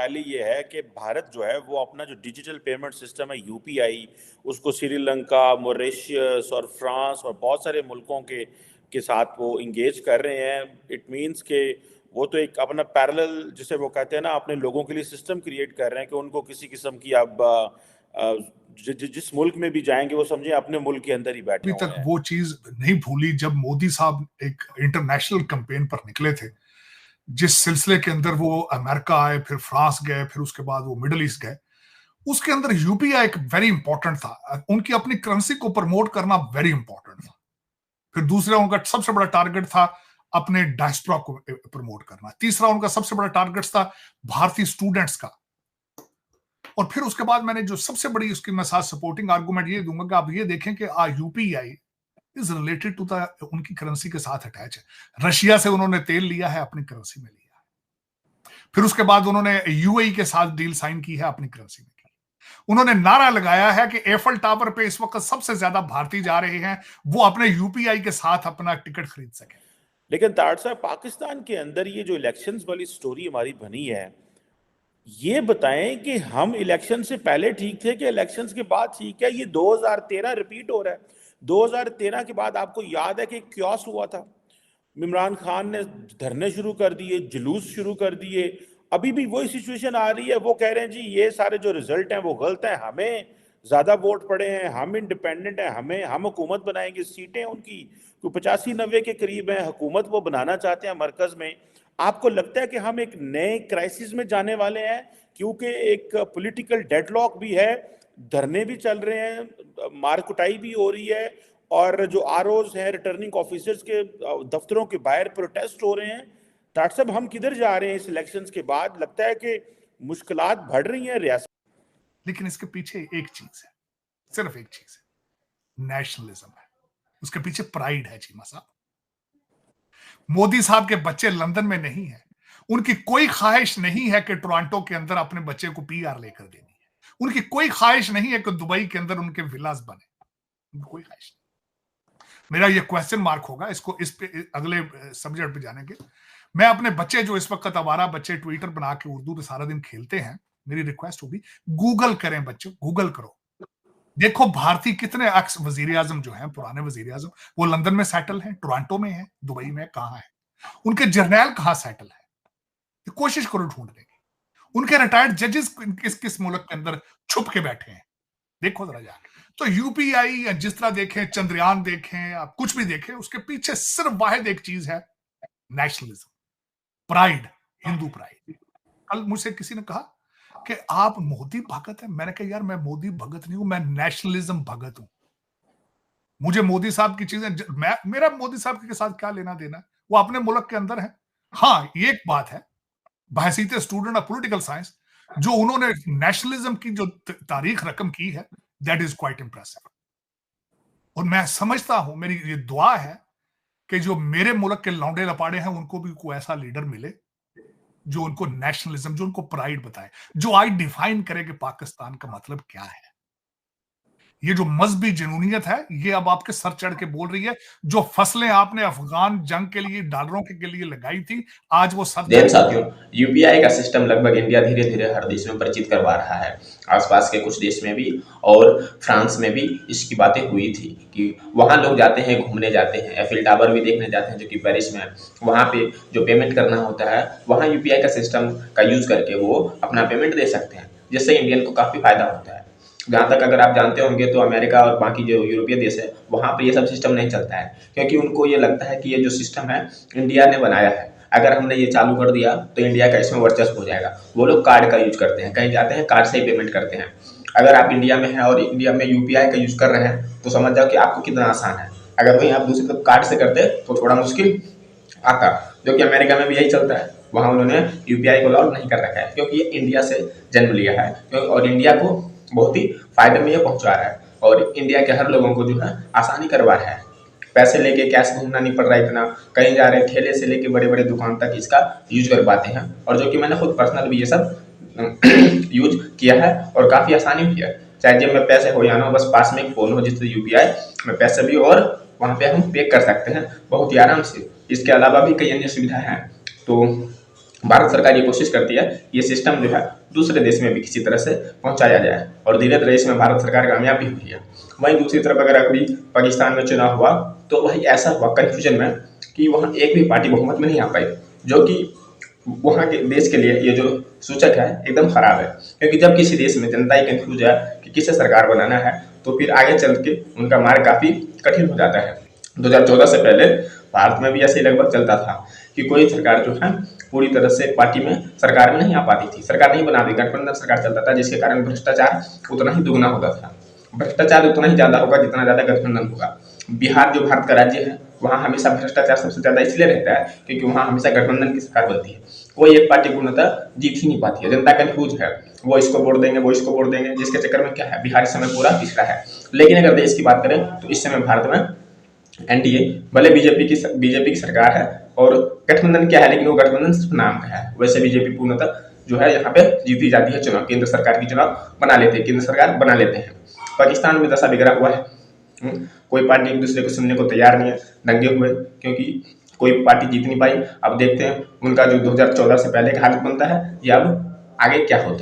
पहले ये है कि भारत जो है वो अपना जो डिजिटल पेमेंट सिस्टम है यूपीआई, उसको श्रीलंका, मॉरिशस और फ्रांस और बहुत सारे मुल्कों के साथ वो इंगेज कर रहे हैं। इट मीन्स के वो तो एक अपना पैरेलल, जिसे वो कहते हैं ना, अपने लोगों के लिए सिस्टम क्रिएट कर रहे हैं कि उनको किसी किस्म की अब जिस मुल्क में भी जाएंगे वो समझे अपने मुल्क के अंदर ही बैठे अभी हुए तक हैं। वो चीज नहीं भूली जब मोदी साहब एक इंटरनेशनल कैंपेन पर निकले थे, जिस सिलसिले के अंदर वो अमेरिका आए, फिर फ्रांस गए, फिर उसके बाद वो मिडिल ईस्ट गए। उसके अंदर यूपीआई एक वेरी इंपॉर्टेंट था, उनकी अपनी करेंसी को प्रमोट करना वेरी इंपॉर्टेंट था। फिर दूसरा उनका सबसे बड़ा टारगेट था अपने डायस्पोरा को प्रमोट करना। तीसरा उनका सबसे बड़ा टारगेट था भारतीय स्टूडेंट्स का। और फिर उसके बाद मैंने जो सबसे बड़ी उसकी मैं साथ सपोर्टिंग आर्गुमेंट ये दूंगा कि आप ये देखें कि UPI is related to the उनकी करेंसी के साथ अटैच है। रशिया से उन्होंने तेल लिया है, अपनी करेंसी में लिया है। फिर उसके बाद उन्होंने यूएई के साथ डील साइन की है, अपनी करेंसी में की। उन्होंने नारा लगाया है कि एफल टावर पे इस वक्त सबसे ज्यादा भारतीय जा रहे हैं, वो अपने यूपीआई के साथ अपना टिकट खरीद सके। लेकिन तार साहब, पाकिस्तान के अंदर ये जो इलेक्शंस वाली स्टोरी हमारी बनी है, ये बताएं कि हम इलेक्शन से पहले ठीक थे कि इलेक्शंस के बाद ठीक है? ये 2013 रिपीट हो रहा है। 2013 के बाद आपको याद है कि क्योस हुआ था, इमरान खान ने धरने शुरू कर दिए, जुलूस शुरू कर दिए। अभी भी वही सिचुएशन आ रही है। वो कह रहे हैं जी ये सारे जो रिजल्ट हैं वो गलत हैं, हमें ज्यादा वोट पड़े हैं, हम इंडिपेंडेंट हैं, हम हुकूमत बनाएंगे। सीटें उनकी कोई 85-90 के करीब हैं, हुकूमत वो बनाना चाहते हैं मरकज में। आपको लगता है कि हम एक नए क्राइसिस में जाने वाले हैं? क्योंकि एक पॉलिटिकल डेडलॉक भी है, धरने भी चल रहे हैं, मार कुटाई भी हो रही है, और जो आरओज हैं, रिटर्निंग ऑफिसर्स के दफ्तरों के बाहर प्रोटेस्ट हो रहे हैं। डॉक्टर साहब, हम किधर जा रहे हैं इस इलेक्शंस के बाद? लगता है कि मुश्किलात बढ़ रही हैं रियासत। लेकिन इसके पीछे एक चीज है, सिर्फ एक चीज है, नेशनलिज्म है। उसके पीछे प्राइड है चीमा साहब। मोदी साहब के बच्चे लंदन में नहीं है, उनकी कोई ख्वाहिश नहीं है कि टोरंटो के अंदर अपने बच्चे को पीआर लेकर देनी है। उनकी कोई ख्वाहिश नहीं है कि दुबई के अंदर उनके विलास बने, उनकी कोई ख्वाहिश नहीं। मेरा ये क्वेश्चन मार्क होगा इसको, इस पे अगले सब्जेक्ट पे जाने के। मैं अपने बच्चे जो इस वक्त आवारा बच्चे ट्विटर बना के उर्दू में सारा दिन खेलते हैं, मेरी रिक्वेस्ट होगी गूगल करें बच्चों, गूगल करो, देखो भारतीय कितने एक्स वजीर आजम जो हैं, पुराने वजीर आजम, वो लंदन में सेटल हैं, टोरंटो में है, दुबई में, कहां है? उनके जर्नैल कहां सेटल है? कोशिश करो ढूंढने की। उनके रिटायर्ड जजेस किस किस मुल्क के अंदर छुप के बैठे हैं, देखो जरा जाके। तो यूपीआई या जिस तरह देखें, चंद्रयान देखें, आप कुछ भी देखें, उसके पीछे सिर्फ वाहिद एक चीज है, नेशनलिज्म, प्राइड, हिंदू प्राइड। कल मुझसे किसी ने कहा कि आप मोदी भगत हैं। मैंने कहा यार मैं मोदी भगत नहीं हूं, मैं नेशनलिज्म भगत हूं। मुझे मोदी साहब की चीजें, मेरा मोदी साहब के साथ क्या लेना देना, वो अपने मुल्क के अंदर है। हाँ, ये एक बात है, बहसीत स्टूडेंट ऑफ पॉलिटिकल साइंस, जो उन्होंने नेशनलिज्म की जो तारीख रकम की है, दैट इज क्वाइट इंप्रेसिव। और मैं समझता हूं, मेरी ये दुआ है कि जो मेरे मुल्क के लौंडे लपाड़े हैं, उनको भी कोई ऐसा लीडर मिले जो उनको नेशनलिज्म, जो उनको प्राइड बताए, जो आई डिफाइन करे कि पाकिस्तान का मतलब क्या है। ये जो मजहबी जुनूनियत है, ये अब आपके सर चढ़ के बोल रही है। जो फसलें आपने अफगान जंग के लिए, डॉलरों के लिए लगाई थी, आज वो सर देव साथियों, यूपीआई का सिस्टम लगभग इंडिया धीरे धीरे हर देश में परिचित करवा रहा है। आसपास के कुछ देश में भी और फ्रांस में भी इसकी बातें हुई थी कि वहाँ लोग जाते हैं, घूमने जाते हैं, एफिल टावर भी देखने जाते हैं जो कि पेरिस में है। वहाँ पे जो पेमेंट करना होता है, वहाँ यूपीआई का सिस्टम का यूज करके वो अपना पेमेंट दे सकते हैं, जिससे इंडियन को काफ़ी फायदा होता है। जहाँ तक अगर आप जानते होंगे तो अमेरिका और बाकी जो यूरोपीय देश है, वहाँ पे ये सब सिस्टम नहीं चलता है, क्योंकि उनको ये लगता है कि ये जो सिस्टम है इंडिया ने बनाया है, अगर हमने ये चालू कर दिया तो इंडिया का इसमें वर्चस्व हो जाएगा। वो लोग कार्ड का यूज करते हैं, कहीं जाते हैं कार्ड से ही पेमेंट करते हैं। अगर आप इंडिया में हैं और इंडिया में यूपीआई का यूज कर रहे हैं तो समझ जाओ कि आपको कितना आसान है। अगर वहीं आप दूसरी तरफ कार्ड से करते तो थोड़ा मुश्किल आता, जो कि अमेरिका में भी यही चलता है। वहाँ उन्होंने यूपीआई को अलाउ नहीं कर रखा है, क्योंकि ये इंडिया से जन्म लिया है और इंडिया को बहुत ही फायदे में ये पहुँचा रहा है और इंडिया के हर लोगों को जो है आसानी करवा रहा है। पैसे लेके कैश घूमना नहीं पड़ रहा है, इतना कहीं जा रहे ठेले से लेके बड़े बड़े दुकान तक इसका यूज कर पाते हैं। और जो कि मैंने खुद पर्सनल भी ये सब यूज किया है और काफ़ी आसानी भी है। चाहे जेब में पैसे हो या ना हो, बस पास में एक फ़ोन हो जिससे यूपीआई में पैसे भी और वहाँ पे हम पे कर सकते हैं बहुत ही आराम से। इसके अलावा भी कई अन्य सुविधाएं हैं। तो भारत सरकार ये कोशिश करती है ये सिस्टम जो है दूसरे देश में भी किसी तरह से पहुंचाया जाए, और धीरे धीरे इसमें भारत सरकार कामयाब भी हुई है। वहीं दूसरी तरफ अगर अभी पाकिस्तान में चुनाव हुआ तो वही ऐसा हुआ कन्फ्यूजन में कि वहाँ एक भी पार्टी बहुमत में नहीं आ पाई, जो कि वहाँ के देश के लिए ये जो सूचक है एकदम खराब है, क्योंकि जब किसी देश में जनता ही कंफ्यूज है कि किसे सरकार बनाना है तो फिर आगे चल के उनका मार्ग काफ़ी कठिन हो जाता है। 2014 से पहले भारत में भी ऐसे ही लगभग चलता था कि कोई सरकार जो है पूरी तरह से पार्टी में सरकार में नहीं आ पाती थी, सरकार नहीं बना दी, गठबंधन सरकार चलता था, जिसके कारण भ्रष्टाचार उतना ही दुगना होता था। भ्रष्टाचार उतना ही ज़्यादा होगा जितना ज़्यादा गठबंधन होगा। बिहार जो भारत का राज्य है वहाँ हमेशा भ्रष्टाचार सबसे ज़्यादा इसलिए रहता है क्योंकि वहाँ हमेशा गठबंधन की सरकार बनती है, कोई एक पार्टी पूर्णतः जीत ही नहीं पाती है, जनता कंफ्यूज है, वो इसको वोट देंगे वो इसको वोट देंगे, जिसके चक्कर में क्या है बिहार इस समय पूरा पिछड़ा है। लेकिन अगर देश की बात करें तो इस समय भारत में एनडीए भले बीजेपी की सरकार है और गठबंधन क्या है, लेकिन वो गठबंधन सिर्फ नाम का है। वैसे बीजेपी पूर्णतः जो है यहाँ पे जीती जाती है चुनाव, केंद्र सरकार की चुनाव बना लेते हैं, केंद्र सरकार बना लेते हैं। पाकिस्तान में दशा बिगड़ा हुआ है, कोई पार्टी एक दूसरे को सुनने को तैयार नहीं है, दंगे हुए क्योंकि कोई पार्टी जीत नहीं पाई। अब देखते हैं उनका जो 2014 से पहले का हालत बनता है या अब आगे क्या होता है।